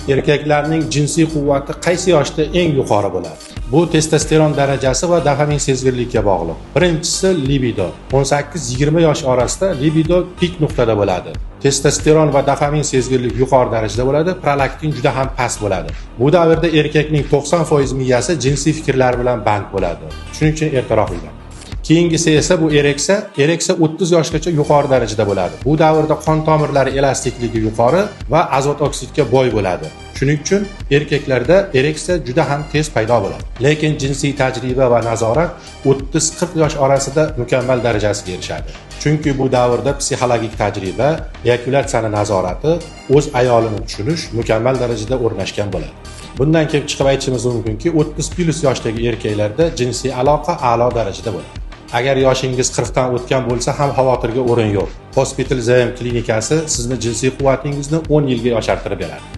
Erkaklarning jinsiy quvvati qaysi yoshda eng yuqori bo'ladi? Bu testosteron darajasi va dopamin sezgirlikka bog'liq. Birinchisi libido. 18-20 yosh orasida libido pik nuqtada bo'ladi. Testosteron va dopamin sezgirlik yuqori darajada bo'ladi, prolaktin juda ham past bo'ladi. Bu davrda erkakning 90% miyasi jinsiy fikrlar bilan band bo'ladi. Shuning uchun ertaroq uylan. Keyingisi esa bu ereksiya 30 yoshgacha yuqori darajada bo'ladi. Bu davrda qon tomirlari elastikligi yuqori va azot oksidga boy bo'ladi. Shuning uchun erkaklarda ereksiya juda ham tez paydo bo'ladi. Lekin jinsiy tajriba va nazorat 30-40 yosh orasida mukammal darajasiga erishadi. Chunki bu davrda psixologik tajriba, eyakulyatsiya nazorati, o'z ayolini tushunish mukammal darajada o'rnashgan bo'ladi. Bundan kelib chiqib aytishimiz mumkinki, 30+ yoshdagi erkaklarda jinsiy aloqa a'lo darajada bo'ladi. Agar yoshingiz 40 dan o'tgan bo'lsa ham xavotirga o'rin yo'q. Hospital ZM klinikasi sizni jinsiy quvvatingizni 10 yilga yoshartirib beradi.